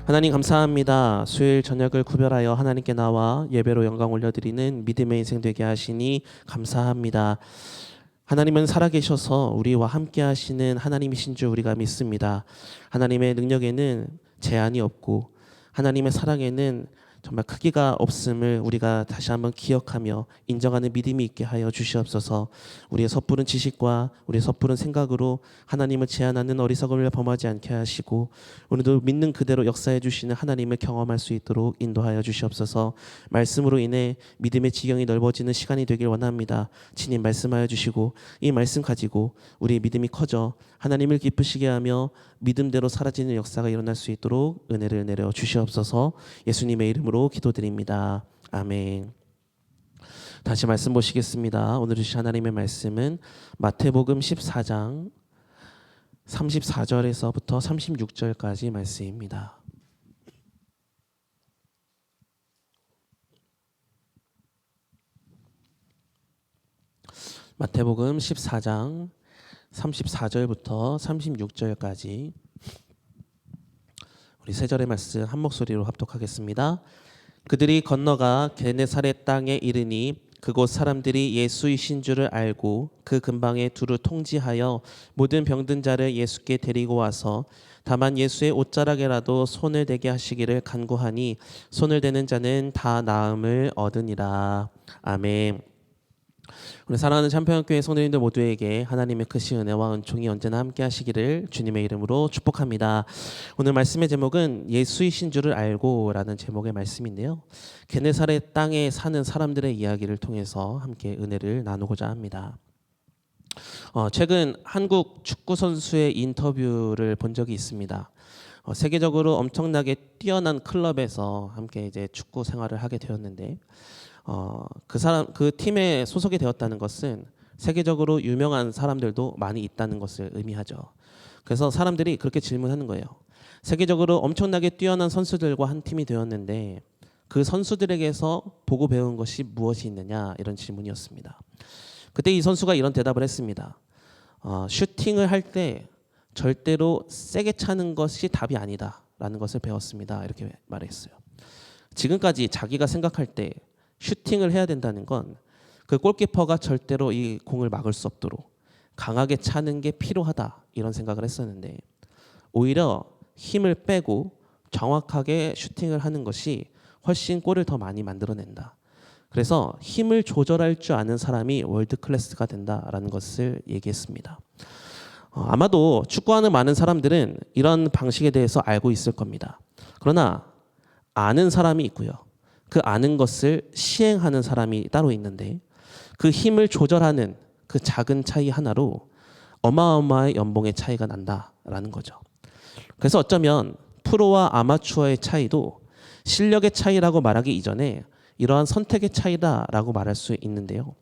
하나님 감사합니다. 수요일 저녁을 구별하여 하나님께 나와 예배로 영광 올려드리는 믿음의 인생 되게 하시니 감사합니다. 하나님은 살아계셔서 우리와 함께 하시는 하나님이신 줄 우리가 믿습니다. 하나님의 능력에는 제한이 없고 하나님의 사랑에는 정말 크기가 없음을 우리가 다시 한번 기억하며 인정하는 믿음이 있게 하여 주시옵소서. 우리의 섣부른 지식과 우리의 섣부른 생각으로 하나님을 제한하는 어리석음을 범하지 않게 하시고 오늘도 믿는 그대로 역사해 주시는 하나님을 경험할 수 있도록 인도하여 주시옵소서. 말씀으로 인해 믿음의 지경이 넓어지는 시간이 되길 원합니다. 친히 말씀하여 주시고 이 말씀 가지고 우리의 믿음이 커져 하나님을 기쁘시게 하며 믿음대로 사라지는 역사가 일어날 수 있도록 은혜를 내려 주시옵소서. 예수님의 이름으로 기도드립니다. 아멘. 다시 말씀 보시겠습니다. 오늘 주신 하나님의 말씀은 마태복음 14장 34절에서부터 36절까지 말씀입니다. 마태복음 14장 34절부터 36절까지 우리 세 절의 말씀 한 목소리로 합독하겠습니다. 그들이 건너가 게네사렛 땅에 이르니 그곳 사람들이 예수이신 줄을 알고 그 근방에 두루 통지하여 모든 병든 자를 예수께 데리고 와서 다만 예수의 옷자락에라도 손을 대게 하시기를 간구하니 손을 대는 자는 다 나음을 얻으니라. 아멘. 우리 사랑하는 참평교회 성도님들 모두에게 하나님의 크신 은혜와 은총이 언제나 함께 하시기를 주님의 이름으로 축복합니다. 오늘 말씀의 제목은 예수이신 줄을 알고 라는 제목의 말씀인데요. 게네사렛 땅에 사는 사람들의 이야기를 통해서 함께 은혜를 나누고자 합니다. 최근 한국 축구 선수의 인터뷰를 본 적이 있습니다. 세계적으로 엄청나게 뛰어난 클럽에서 함께 이제 축구 생활을 하게 되었는데 그 팀에 소속이 되었다는 것은 세계적으로 유명한 사람들도 많이 있다는 것을 의미하죠. 그래서 사람들이 그렇게 질문하는 거예요. 세계적으로 엄청나게 뛰어난 선수들과 한 팀이 되었는데 그 선수들에게서 보고 배운 것이 무엇이 있느냐 이런 질문이었습니다. 그때 이 선수가 이런 대답을 했습니다. 슈팅을 할 때 절대로 세게 차는 것이 답이 아니다 라는 것을 배웠습니다. 이렇게 말했어요. 지금까지 자기가 생각할 때 슈팅을 해야 된다는 건 그 골키퍼가 절대로 이 공을 막을 수 없도록 강하게 차는 게 필요하다 이런 생각을 했었는데 오히려 힘을 빼고 정확하게 슈팅을 하는 것이 훨씬 골을 더 많이 만들어낸다. 그래서 힘을 조절할 줄 아는 사람이 월드 클래스가 된다라는 것을 얘기했습니다. 아마도 축구하는 많은 사람들은 이런 방식에 대해서 알고 있을 겁니다. 그러나 아는 사람이 있고요. 그 아는 것을 시행하는 사람이 따로 있는데 그 힘을 조절하는 그 작은 차이 하나로 어마어마한 연봉의 차이가 난다라는 거죠. 그래서 어쩌면 프로와 아마추어의 차이도 실력의 차이라고 말하기 이전에 이러한 선택의 차이다라고 말할 수 있는데요.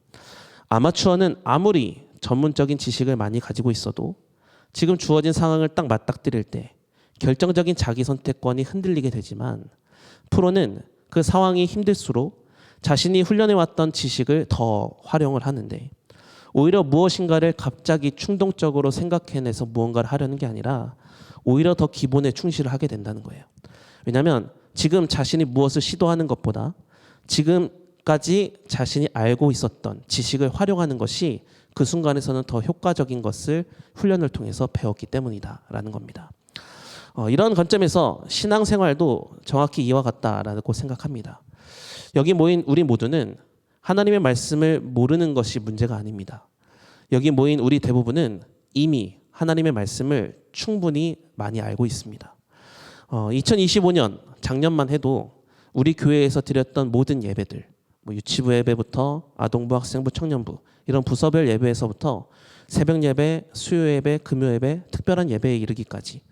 아마추어는 아무리 전문적인 지식을 많이 가지고 있어도 지금 주어진 상황을 딱 맞닥뜨릴 때 결정적인 자기 선택권이 흔들리게 되지만 프로는 그 상황이 힘들수록 자신이 훈련해왔던 지식을 더 활용을 하는데 오히려 무엇인가를 갑자기 충동적으로 생각해내서 무언가를 하려는 게 아니라 오히려 더 기본에 충실을 하게 된다는 거예요. 왜냐하면 지금 자신이 무엇을 시도하는 것보다 지금까지 자신이 알고 있었던 지식을 활용하는 것이 그 순간에서는 더 효과적인 것을 훈련을 통해서 배웠기 때문이다라는 겁니다. 이런 관점에서 신앙생활도 정확히 이와 같다라고 생각합니다. 여기 모인 우리 모두는 하나님의 말씀을 모르는 것이 문제가 아닙니다. 여기 모인 우리 대부분은 이미 하나님의 말씀을 충분히 많이 알고 있습니다. 2025년 작년만 해도 우리 교회에서 드렸던 모든 예배들, 유치부 예배부터 아동부, 학생부, 청년부 이런 부서별 예배에서부터 새벽 예배, 수요 예배, 금요 예배, 특별한 예배에 이르기까지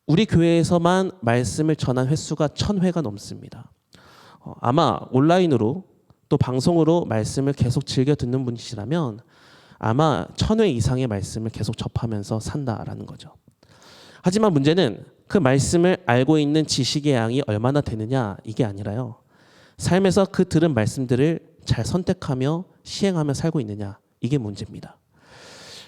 우리 교회에서만 말씀을 전한 횟수가 1000회가 넘습니다. 아마 온라인으로 또 방송으로 말씀을 계속 즐겨 듣는 분이시라면 아마 1000회 이상의 말씀을 계속 접하면서 산다라는 거죠. 하지만 문제는 그 말씀을 알고 있는 지식의 양이 얼마나 되느냐 이게 아니라요. 삶에서 그 들은 말씀들을 잘 선택하며 시행하며 살고 있느냐 이게 문제입니다.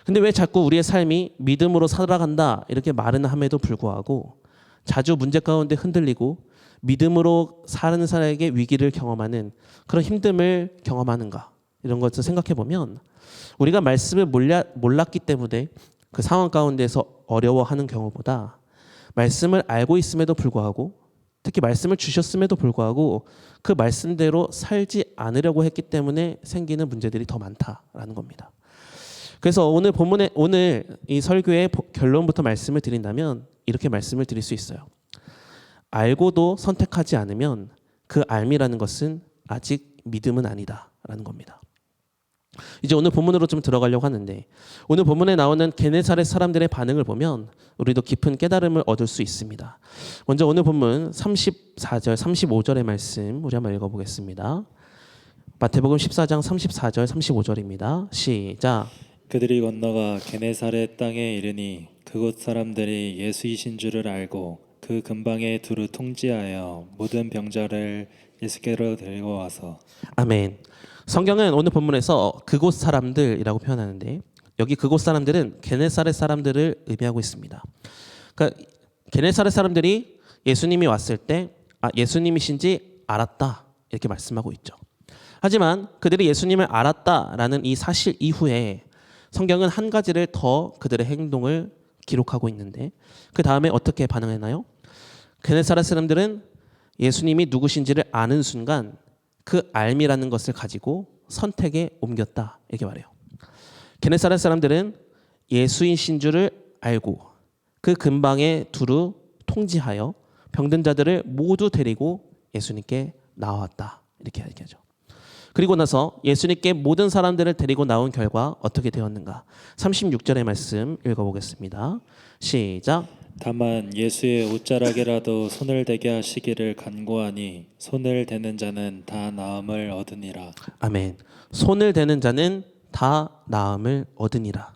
근데 왜 자꾸 우리의 삶이 믿음으로 살아간다 이렇게 말은 함에도 불구하고 자주 문제 가운데 흔들리고 믿음으로 사는 사람에게 위기를 경험하는 그런 힘듦을 경험하는가, 이런 것을 생각해 보면 우리가 말씀을 몰랐기 때문에 그 상황 가운데서 어려워하는 경우보다 말씀을 알고 있음에도 불구하고, 특히 말씀을 주셨음에도 불구하고 그 말씀대로 살지 않으려고 했기 때문에 생기는 문제들이 더 많다라는 겁니다. 그래서 오늘 이 설교의 결론부터 말씀을 드린다면 이렇게 말씀을 드릴 수 있어요. 알고도 선택하지 않으면 그 알미라는 것은 아직 믿음은 아니다라는 겁니다. 이제 오늘 본문으로 좀 들어가려고 하는데, 오늘 본문에 나오는 게네사렛 사람들의 반응을 보면 우리도 깊은 깨달음을 얻을 수 있습니다. 먼저 오늘 본문 34절, 35절의 말씀 우리 한번 읽어보겠습니다. 마태복음 14장 34절, 35절입니다. 시작. 그들이 건너가 게네사렛 땅에 이르니 그곳 사람들이 예수이신 줄을 알고 그 근방에 두루 통지하여 모든 병자를 예수께로 데리고 와서. 아멘. 성경은 오늘 본문에서 그곳 사람들이라고 표현하는데, 여기 그곳 사람들은 게네사렛 사람들을 의미하고 있습니다. 그러니까 게네사렛 사람들이 예수님이 왔을 때 예수님이신지 알았다, 이렇게 말씀하고 있죠. 하지만 그들이 예수님을 알았다라는 이 사실 이후에 성경은 한 가지를 더 그들의 행동을 기록하고 있는데, 그 다음에 어떻게 반응했나요? 게네사렛 사람들은 예수님이 누구신지를 아는 순간 그 알미라는 것을 가지고 선택에 옮겼다, 이렇게 말해요. 게네사렛 사람들은 예수이신 줄을 알고 그 근방에 두루 통지하여 병든 자들을 모두 데리고 예수님께 나왔다, 이렇게 얘기하죠. 그리고 나서 예수님께 모든 사람들을 데리고 나온 결과 어떻게 되었는가? 36절의 말씀 읽어보겠습니다. 시작. 다만 예수의 옷자락에라도 손을 대게 하시기를 간구하니 손을 대는 자는 다 나음을 얻으니라. 아멘. 손을 대는 자는 다 나음을 얻으니라.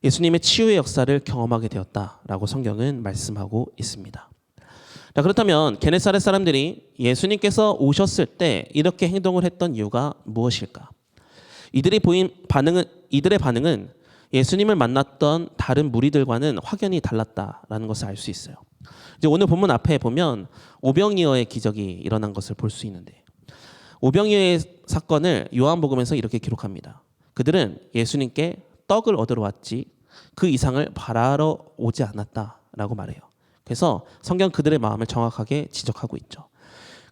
예수님의 치유의 역사를 경험하게 되었다라고 성경은 말씀하고 있습니다. 자, 그렇다면 게네사렛 사람들이 예수님께서 오셨을 때 이렇게 행동을 했던 이유가 무엇일까? 이들의 반응은 예수님을 만났던 다른 무리들과는 확연히 달랐다라는 것을 알 수 있어요. 이제 오늘 본문 앞에 보면 오병이어의 기적이 일어난 것을 볼 수 있는데, 오병이어의 사건을 요한복음에서 이렇게 기록합니다. 그들은 예수님께 떡을 얻으러 왔지 그 이상을 바라러 오지 않았다라고 말해요. 그래서 성경 그들의 마음을 정확하게 지적하고 있죠.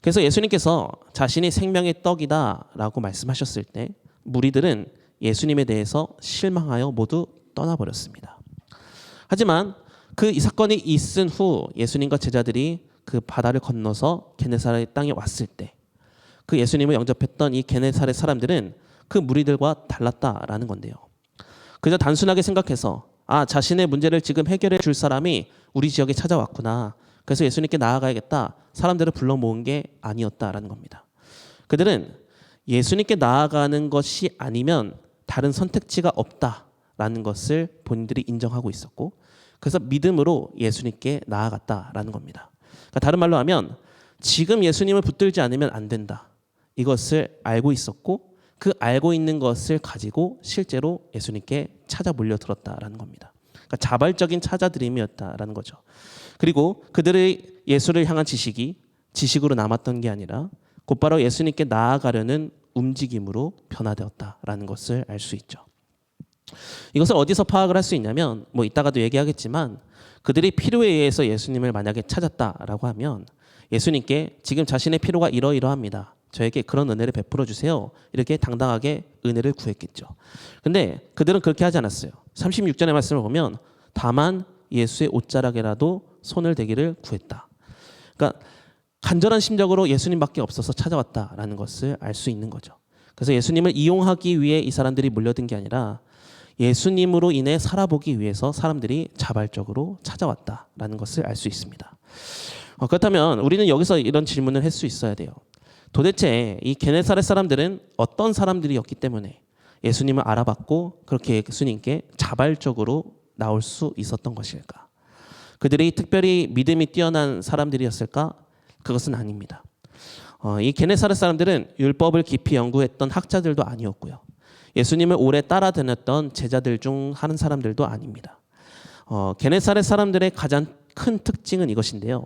그래서 예수님께서 자신이 생명의 떡이다라고 말씀하셨을 때 무리들은 예수님에 대해서 실망하여 모두 떠나버렸습니다. 하지만 그 이 사건이 있은 후 예수님과 제자들이 그 바다를 건너서 게네사렛 땅에 왔을 때 그 예수님을 영접했던 이 게네사렛 사람들은 그 무리들과 달랐다라는 건데요. 그저 단순하게 생각해서 자신의 문제를 지금 해결해 줄 사람이 우리 지역에 찾아왔구나, 그래서 예수님께 나아가야겠다, 사람들을 불러 모은 게 아니었다라는 겁니다. 그들은 예수님께 나아가는 것이 아니면 다른 선택지가 없다라는 것을 본인들이 인정하고 있었고, 그래서 믿음으로 예수님께 나아갔다라는 겁니다. 그러니까 다른 말로 하면 지금 예수님을 붙들지 않으면 안 된다, 이것을 알고 있었고 그 알고 있는 것을 가지고 실제로 예수님께 찾아 몰려들었다라는 겁니다. 그러니까 자발적인 찾아들임이었다라는 거죠. 그리고 그들의 예수를 향한 지식으로 남았던 게 아니라 곧바로 예수님께 나아가려는 움직임으로 변화되었다라는 것을 알 수 있죠. 이것을 어디서 파악을 할 수 있냐면, 이따가도 얘기하겠지만 그들이 필요에 의해서 예수님을 만약에 찾았다라고 하면 예수님께 지금 자신의 필요가 이러이러합니다, 저에게 그런 은혜를 베풀어 주세요, 이렇게 당당하게 은혜를 구했겠죠. 근데 그들은 그렇게 하지 않았어요. 36절의 말씀을 보면 다만 예수의 옷자락에라도 손을 대기를 구했다. 그러니까 간절한 심정으로 예수님밖에 없어서 찾아왔다라는 것을 알 수 있는 거죠. 그래서 예수님을 이용하기 위해 이 사람들이 몰려든 게 아니라 예수님으로 인해 살아보기 위해서 사람들이 자발적으로 찾아왔다라는 것을 알 수 있습니다. 그렇다면 우리는 여기서 이런 질문을 할 수 있어야 돼요. 도대체 이 게네사렛 사람들은 어떤 사람들이었기 때문에 예수님을 알아봤고 그렇게 예수님께 자발적으로 나올 수 있었던 것일까? 그들이 특별히 믿음이 뛰어난 사람들이었을까? 그것은 아닙니다. 이 게네사렛 사람들은 율법을 깊이 연구했던 학자들도 아니었고요. 예수님을 오래 따라다녔던 제자들 중 한 사람들도 아닙니다. 게네사렛 사람들의 가장 큰 특징은 이것인데요.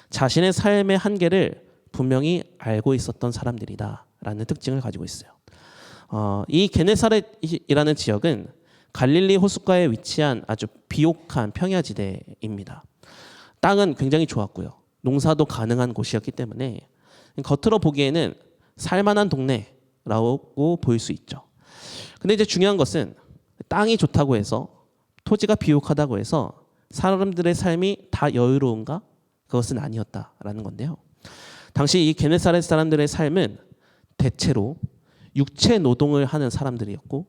자신의 삶의 한계를 분명히 알고 있었던 사람들이다라는 특징을 가지고 있어요. 이 게네사렛이라는 지역은 갈릴리 호숫가에 위치한 아주 비옥한 평야지대입니다. 땅은 굉장히 좋았고요. 농사도 가능한 곳이었기 때문에 겉으로 보기에는 살만한 동네라고 보일 수 있죠. 근데 이제 중요한 것은 땅이 좋다고 해서, 토지가 비옥하다고 해서 사람들의 삶이 다 여유로운가? 그것은 아니었다라는 건데요. 당시 이 게네사렛 사람들의 삶은 대체로 육체 노동을 하는 사람들이었고,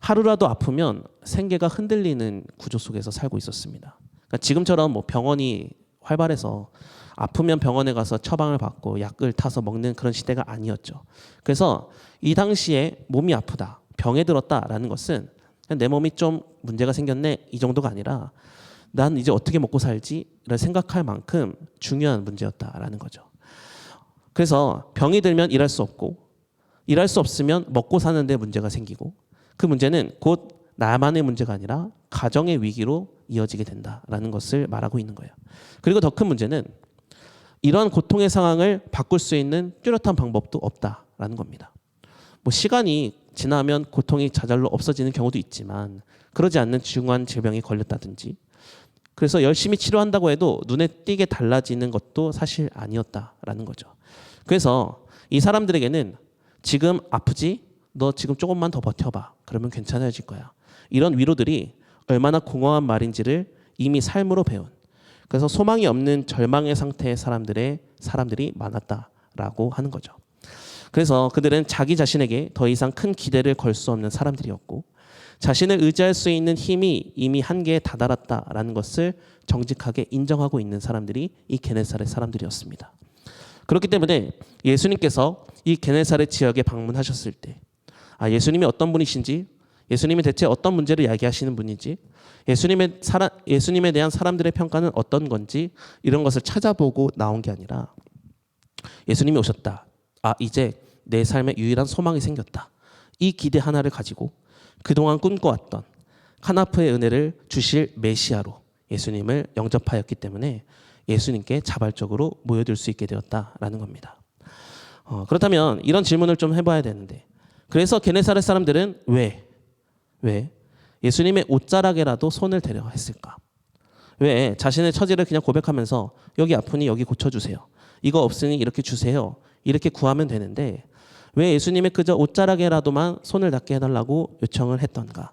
하루라도 아프면 생계가 흔들리는 구조 속에서 살고 있었습니다. 그러니까 지금처럼 뭐 병원이 활발해서 아프면 병원에 가서 처방을 받고 약을 타서 먹는 그런 시대가 아니었죠. 그래서 이 당시에 몸이 아프다, 병에 들었다라는 것은 그냥 내 몸이 좀 문제가 생겼네 이 정도가 아니라 난 이제 어떻게 먹고 살지를 생각할 만큼 중요한 문제였다라는 거죠. 그래서 병이 들면 일할 수 없고, 일할 수 없으면 먹고 사는데 문제가 생기고, 그 문제는 곧 나만의 문제가 아니라 가정의 위기로 이어지게 된다라는 것을 말하고 있는 거예요. 그리고 더 큰 문제는 이런 고통의 상황을 바꿀 수 있는 뚜렷한 방법도 없다라는 겁니다. 뭐 시간이 지나면 고통이 저절로 없어지는 경우도 있지만, 그러지 않는 중한 질병이 걸렸다든지, 그래서 열심히 치료한다고 해도 눈에 띄게 달라지는 것도 사실 아니었다라는 거죠. 그래서 이 사람들에게는 지금 아프지? 너 지금 조금만 더 버텨봐. 그러면 괜찮아질 거야. 이런 위로들이 얼마나 공허한 말인지를 이미 삶으로 배운, 그래서 소망이 없는 절망의 상태의 사람들이 많았다라고 하는 거죠. 그래서 그들은 자기 자신에게 더 이상 큰 기대를 걸 수 없는 사람들이었고, 자신을 의지할 수 있는 힘이 이미 한계에 다다랐다라는 것을 정직하게 인정하고 있는 사람들이 이 게네사렛 사람들이었습니다. 그렇기 때문에 예수님께서 이 게네사렛 지역에 방문하셨을 때, 예수님이 어떤 분이신지, 예수님이 대체 어떤 문제를 이야기하시는 분인지, 예수님에 대한 사람들의 평가는 어떤 건지, 이런 것을 찾아보고 나온 게 아니라 예수님이 오셨다. 이제 내 삶에 유일한 소망이 생겼다. 이 기대 하나를 가지고 그동안 꿈꿔왔던 카나프의 은혜를 주실 메시아로 예수님을 영접하였기 때문에 예수님께 자발적으로 모여들 수 있게 되었다라는 겁니다. 그렇다면 이런 질문을 좀 해봐야 되는데, 그래서 게네사렛 사람들은 왜 예수님의 옷자락에라도 손을 대려 했을까? 왜 자신의 처지를 그냥 고백하면서 여기 아프니 여기 고쳐주세요, 이거 없으니 이렇게 주세요, 이렇게 구하면 되는데 왜 예수님의 그저 옷자락에라도만 손을 닿게 해달라고 요청을 했던가?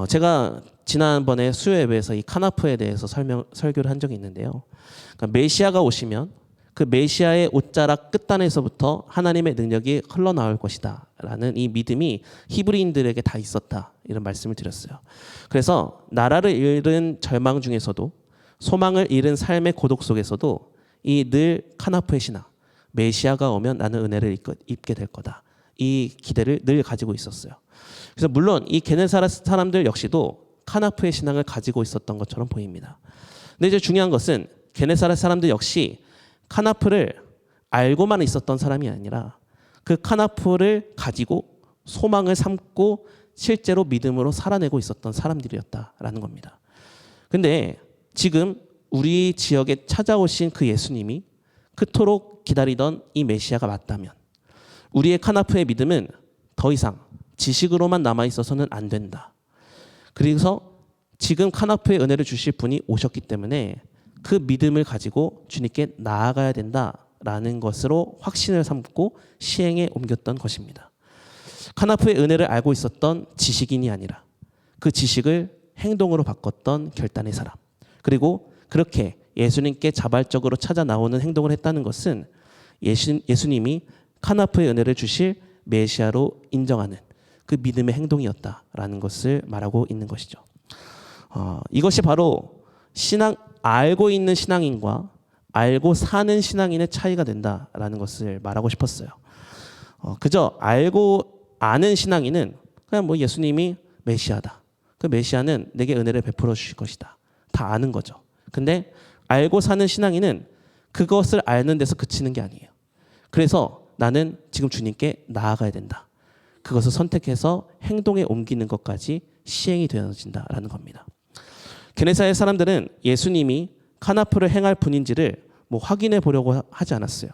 제가 지난번에 수요 예배에서 이 카나프에 대해서 설교를 한 적이 있는데요. 그러니까 메시아가 오시면 그 메시아의 옷자락 끝단에서부터 하나님의 능력이 흘러나올 것이다 라는 이 믿음이 히브리인들에게 다 있었다, 이런 말씀을 드렸어요. 그래서 나라를 잃은 절망 중에서도, 소망을 잃은 삶의 고독 속에서도 이 늘 카나프의 신앙, 메시아가 오면 나는 은혜를 입게 될 거다, 이 기대를 늘 가지고 있었어요. 그래서 물론 이 게네사렛 사람들 역시도 카나프의 신앙을 가지고 있었던 것처럼 보입니다. 근데 이제 중요한 것은 게네사렛 사람들 역시 카나프를 알고만 있었던 사람이 아니라 그 카나프를 가지고 소망을 삼고 실제로 믿음으로 살아내고 있었던 사람들이었다라는 겁니다. 근데 지금 우리 지역에 찾아오신 그 예수님이 그토록 기다리던 이 메시아가 맞다면, 우리의 카나프의 믿음은 더 이상 지식으로만 남아 있어서는 안 된다. 그래서 지금 카나프의 은혜를 주실 분이 오셨기 때문에 그 믿음을 가지고 주님께 나아가야 된다라는 것으로 확신을 삼고 시행에 옮겼던 것입니다. 카나프의 은혜를 알고 있었던 지식인이 아니라 그 지식을 행동으로 바꿨던 결단의 사람, 그리고 그렇게 예수님께 자발적으로 찾아 나오는 행동을 했다는 것은 예수님이 카나프의 은혜를 주실 메시아로 인정하는 그 믿음의 행동이었다라는 것을 말하고 있는 것이죠. 이것이 바로 알고 있는 신앙인과 알고 사는 신앙인의 차이가 된다라는 것을 말하고 싶었어요. 그저 알고 아는 신앙인은 그냥 뭐 예수님이 메시아다, 그 메시아는 내게 은혜를 베풀어 주실 것이다, 다 아는 거죠. 근데 알고 사는 신앙인은 그것을 아는 데서 그치는 게 아니에요. 그래서 나는 지금 주님께 나아가야 된다, 그것을 선택해서 행동에 옮기는 것까지 시행이 되어진다라는 겁니다. 게네사의 사람들은 예수님이 카나프를 행할 분인지를 확인해 보려고 하지 않았어요.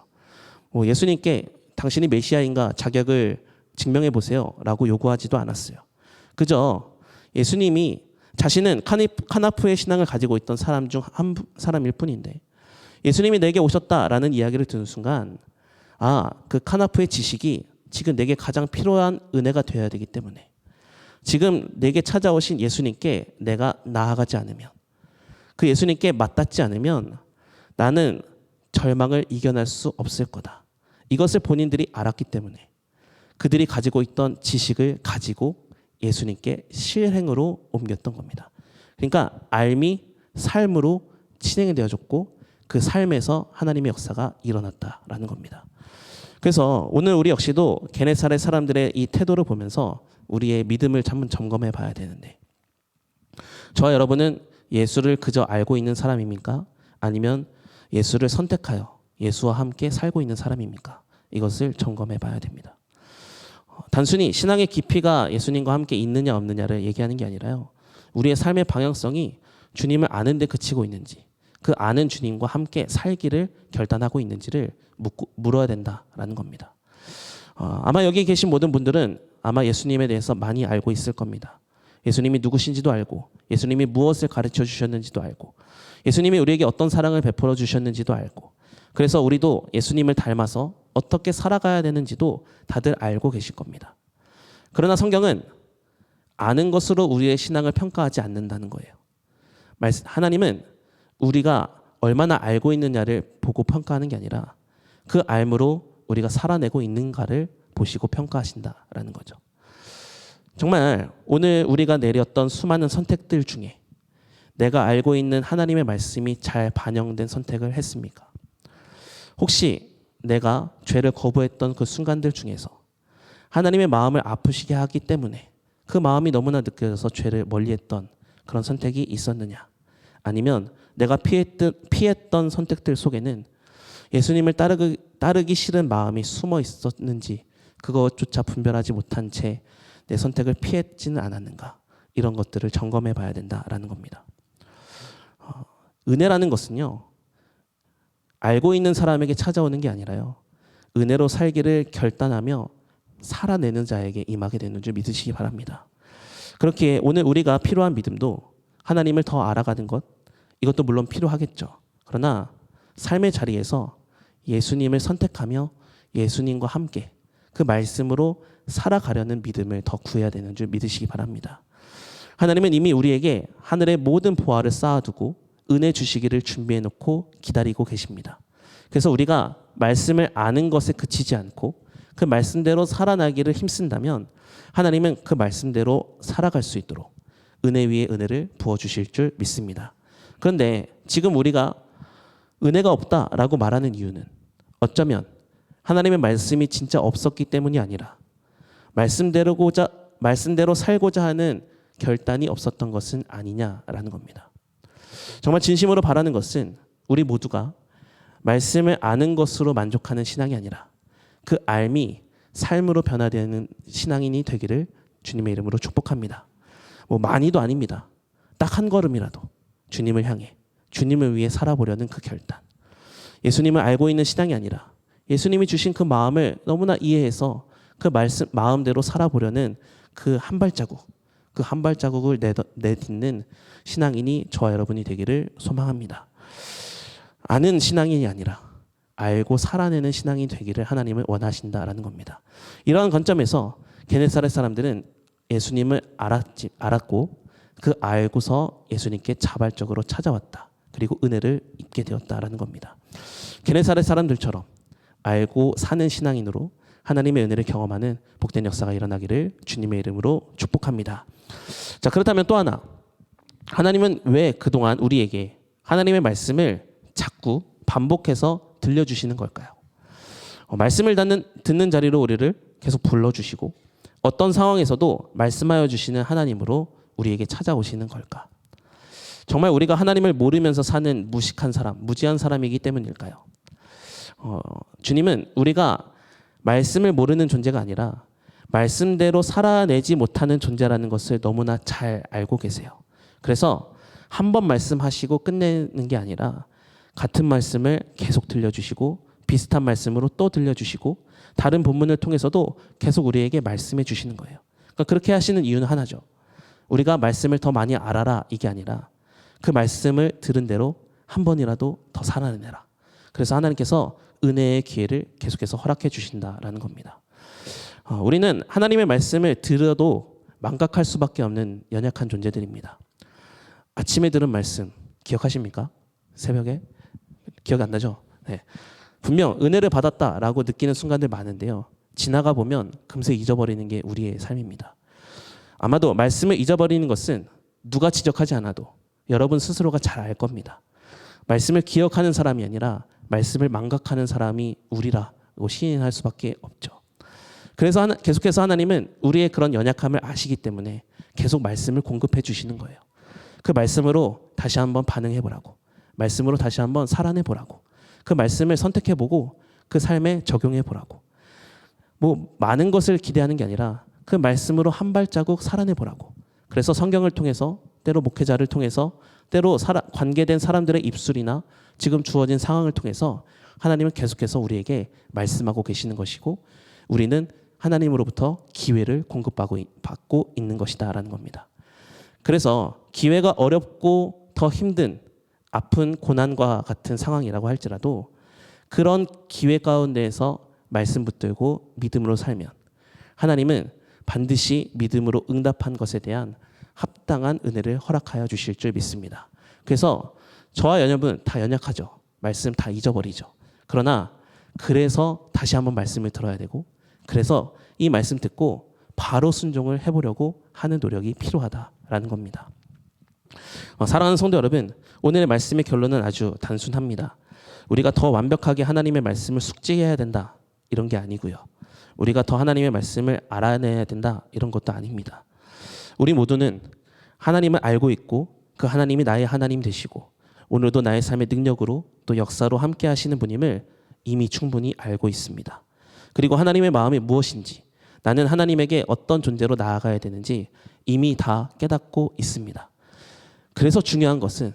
예수님께 당신이 메시아인가 자격을 증명해 보세요라고 요구하지도 않았어요. 그저 예수님이 자신은 카나프의 신앙을 가지고 있던 사람 중 한 사람일 뿐인데 예수님이 내게 오셨다라는 이야기를 듣는 순간 그 카나프의 지식이 지금 내게 가장 필요한 은혜가 되어야 되기 때문에 지금 내게 찾아오신 예수님께 내가 나아가지 않으면 그 예수님께 맞닿지 않으면 나는 절망을 이겨낼 수 없을 거다. 이것을 본인들이 알았기 때문에 그들이 가지고 있던 지식을 가지고 예수님께 실행으로 옮겼던 겁니다. 그러니까 삶이 삶으로 진행이 되어졌고 그 삶에서 하나님의 역사가 일어났다라는 겁니다. 그래서 오늘 우리 역시도 게네사렛 사람들의 이 태도를 보면서 우리의 믿음을 한번 점검해 봐야 되는데 저와 여러분은 예수를 그저 알고 있는 사람입니까? 아니면 예수를 선택하여 예수와 함께 살고 있는 사람입니까? 이것을 점검해 봐야 됩니다. 단순히 신앙의 깊이가 예수님과 함께 있느냐 없느냐를 얘기하는 게 아니라요. 우리의 삶의 방향성이 주님을 아는 데 그치고 있는지 그 아는 주님과 함께 살기를 결단하고 있는지를 물어야 된다라는 겁니다. 아마 여기 계신 모든 분들은 아마 예수님에 대해서 많이 알고 있을 겁니다. 예수님이 누구신지도 알고 예수님이 무엇을 가르쳐 주셨는지도 알고 예수님이 우리에게 어떤 사랑을 베풀어 주셨는지도 알고 그래서 우리도 예수님을 닮아서 어떻게 살아가야 되는지도 다들 알고 계실 겁니다. 그러나 성경은 아는 것으로 우리의 신앙을 평가하지 않는다는 거예요. 하나님은 우리가 얼마나 알고 있느냐를 보고 평가하는 게 아니라 그 알므로 우리가 살아내고 있는가를 보시고 평가하신다라는 거죠. 정말 오늘 우리가 내렸던 수많은 선택들 중에 내가 알고 있는 하나님의 말씀이 잘 반영된 선택을 했습니까? 혹시 내가 죄를 거부했던 그 순간들 중에서 하나님의 마음을 아프시게 하기 때문에 그 마음이 너무나 느껴져서 죄를 멀리했던 그런 선택이 있었느냐? 아니면 내가 피했던 선택들 속에는 예수님을 따르기 싫은 마음이 숨어 있었는지 그것조차 분별하지 못한 채 내 선택을 피했지는 않았는가? 이런 것들을 점검해 봐야 된다라는 겁니다. 은혜라는 것은요. 알고 있는 사람에게 찾아오는 게 아니라요. 은혜로 살기를 결단하며 살아내는 자에게 임하게 되는 줄 믿으시기 바랍니다. 그렇게 오늘 우리가 필요한 믿음도 하나님을 더 알아가는 것 이것도 물론 필요하겠죠. 그러나 삶의 자리에서 예수님을 선택하며 예수님과 함께 그 말씀으로 살아가려는 믿음을 더 구해야 되는 줄 믿으시기 바랍니다. 하나님은 이미 우리에게 하늘의 모든 보화를 쌓아두고 은혜 주시기를 준비해 놓고 기다리고 계십니다. 그래서 우리가 말씀을 아는 것에 그치지 않고 그 말씀대로 살아나기를 힘쓴다면 하나님은 그 말씀대로 살아갈 수 있도록 은혜 위에 은혜를 부어주실 줄 믿습니다. 그런데 지금 우리가 은혜가 없다라고 말하는 이유는 어쩌면 하나님의 말씀이 진짜 없었기 때문이 아니라 말씀대로 살고자 하는 결단이 없었던 것은 아니냐라는 겁니다. 정말 진심으로 바라는 것은 우리 모두가 말씀을 아는 것으로 만족하는 신앙이 아니라 그 알미 삶으로 변화되는 신앙인이 되기를 주님의 이름으로 축복합니다. 많이도 아닙니다. 딱 한 걸음이라도 주님을 향해 주님을 위해 살아보려는 그 결단. 예수님을 알고 있는 신앙이 아니라 예수님이 주신 그 마음을 너무나 이해해서 그 마음대로 살아보려는 그 한 발자국을 내딛는 신앙인이 저와 여러분이 되기를 소망합니다. 아는 신앙인이 아니라 알고 살아내는 신앙이 되기를 하나님을 원하신다라는 겁니다. 이러한 관점에서 게네사렛 사람들은 예수님을 알았고 그 알고서 예수님께 자발적으로 찾아왔다. 그리고 은혜를 입게 되었다라는 겁니다. 게네사렛 사람들처럼 알고 사는 신앙인으로 하나님의 은혜를 경험하는 복된 역사가 일어나기를 주님의 이름으로 축복합니다. 자, 그렇다면 또 하나. 하나님은 왜 그동안 우리에게 하나님의 말씀을 자꾸 반복해서 들려주시는 걸까요? 말씀을 듣는 자리로 우리를 계속 불러주시고 어떤 상황에서도 말씀하여 주시는 하나님으로 우리에게 찾아오시는 걸까? 정말 우리가 하나님을 모르면서 사는 무식한 사람, 무지한 사람이기 때문일까요? 주님은 우리가 말씀을 모르는 존재가 아니라 말씀대로 살아내지 못하는 존재라는 것을 너무나 잘 알고 계세요. 그래서 한 번 말씀하시고 끝내는 게 아니라 같은 말씀을 계속 들려주시고 비슷한 말씀으로 또 들려주시고 다른 본문을 통해서도 계속 우리에게 말씀해 주시는 거예요. 그러니까 그렇게 하시는 이유는 하나죠. 우리가 말씀을 더 많이 알아라 이게 아니라 그 말씀을 들은 대로 한 번이라도 더 살아내라. 그래서 하나님께서 은혜의 기회를 계속해서 허락해 주신다라는 겁니다. 우리는 하나님의 말씀을 들어도 망각할 수밖에 없는 연약한 존재들입니다. 아침에 들은 말씀 기억하십니까? 새벽에? 기억이 안 나죠? 네. 분명 은혜를 받았다라고 느끼는 순간들 많은데요. 지나가 보면 금세 잊어버리는 게 우리의 삶입니다. 아마도 말씀을 잊어버리는 것은 누가 지적하지 않아도 여러분 스스로가 잘 알 겁니다. 말씀을 기억하는 사람이 아니라 말씀을 망각하는 사람이 우리라고 시인할 수밖에 없죠. 그래서 계속해서 하나님은 우리의 그런 연약함을 아시기 때문에 계속 말씀을 공급해 주시는 거예요. 그 말씀으로 다시 한번 반응해 보라고. 말씀으로 다시 한번 살아내 보라고. 그 말씀을 선택해 보고 그 삶에 적용해 보라고. 뭐 많은 것을 기대하는 게 아니라 그 말씀으로 한 발자국 살아내 보라고. 그래서 성경을 통해서 때로 목회자를 통해서 때로 관계된 사람들의 입술이나 지금 주어진 상황을 통해서 하나님은 계속해서 우리에게 말씀하고 계시는 것이고 우리는 하나님으로부터 기회를 공급받고 있는 것이다라는 겁니다. 그래서 기회가 어렵고 더 힘든 아픈 고난과 같은 상황이라고 할지라도 그런 기회 가운데에서 말씀 붙들고 믿음으로 살면 하나님은 반드시 믿음으로 응답한 것에 대한 합당한 은혜를 허락하여 주실 줄 믿습니다. 그래서 저와 여러분 다 연약하죠. 말씀 다 잊어버리죠. 그러나 그래서 다시 한번 말씀을 들어야 되고 그래서 이 말씀 듣고 바로 순종을 해보려고 하는 노력이 필요하다라는 겁니다. 사랑하는 성도 여러분, 오늘의 말씀의 결론은 아주 단순합니다. 우리가 더 완벽하게 하나님의 말씀을 숙지해야 된다 이런 게 아니고요. 우리가 더 하나님의 말씀을 알아내야 된다 이런 것도 아닙니다. 우리 모두는 하나님을 알고 있고 그 하나님이 나의 하나님 되시고 오늘도 나의 삶의 능력으로 또 역사로 함께 하시는 분임을 이미 충분히 알고 있습니다. 그리고 하나님의 마음이 무엇인지 나는 하나님에게 어떤 존재로 나아가야 되는지 이미 다 깨닫고 있습니다. 그래서 중요한 것은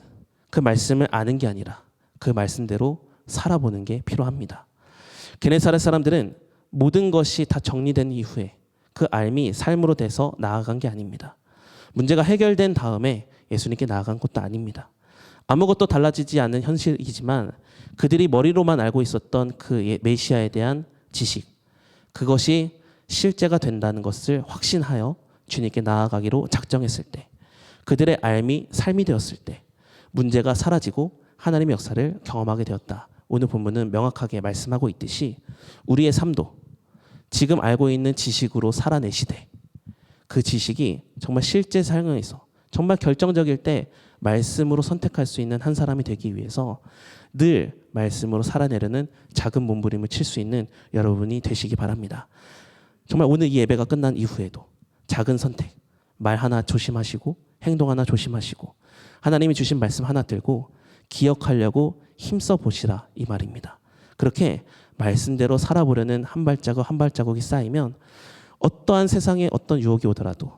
그 말씀을 아는 게 아니라 그 말씀대로 살아보는 게 필요합니다. 게네사렛 사람들은 모든 것이 다 정리된 이후에 그 삶이 삶으로 돼서 나아간 게 아닙니다. 문제가 해결된 다음에 예수님께 나아간 것도 아닙니다. 아무것도 달라지지 않은 현실이지만 그들이 머리로만 알고 있었던 그 메시아에 대한 지식, 그것이 실제가 된다는 것을 확신하여 주님께 나아가기로 작정했을 때, 그들의 삶이 되었을 때 문제가 사라지고 하나님의 역사를 경험하게 되었다. 오늘 본문은 명확하게 말씀하고 있듯이 우리의 삶도 지금 알고 있는 지식으로 살아내시되 그 지식이 정말 실제 삶에서 정말 결정적일 때 말씀으로 선택할 수 있는 한 사람이 되기 위해서 늘 말씀으로 살아내려는 작은 몸부림을 칠 수 있는 여러분이 되시기 바랍니다. 정말 오늘 이 예배가 끝난 이후에도 작은 선택, 말 하나 조심하시고 행동 하나 조심하시고 하나님이 주신 말씀 하나 들고 기억하려고 힘써 보시라 이 말입니다. 그렇게 말씀대로 살아보려는 한 발자국 한 발자국이 쌓이면 어떠한 세상에 어떤 유혹이 오더라도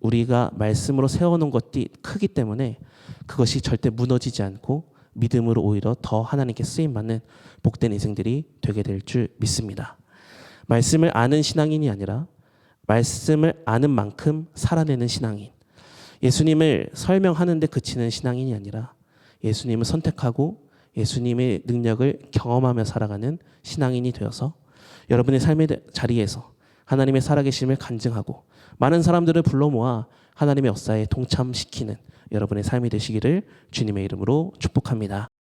우리가 말씀으로 세워놓은 것이 크기 때문에 그것이 절대 무너지지 않고 믿음으로 오히려 더 하나님께 쓰임받는 복된 인생들이 되게 될 줄 믿습니다. 말씀을 아는 신앙인이 아니라 말씀을 아는 만큼 살아내는 신앙인, 예수님을 설명하는 데 그치는 신앙인이 아니라 예수님을 선택하고 예수님의 능력을 경험하며 살아가는 신앙인이 되어서 여러분의 삶의 자리에서 하나님의 살아계심을 간증하고 많은 사람들을 불러 모아 하나님의 역사에 동참시키는 여러분의 삶이 되시기를 주님의 이름으로 축복합니다.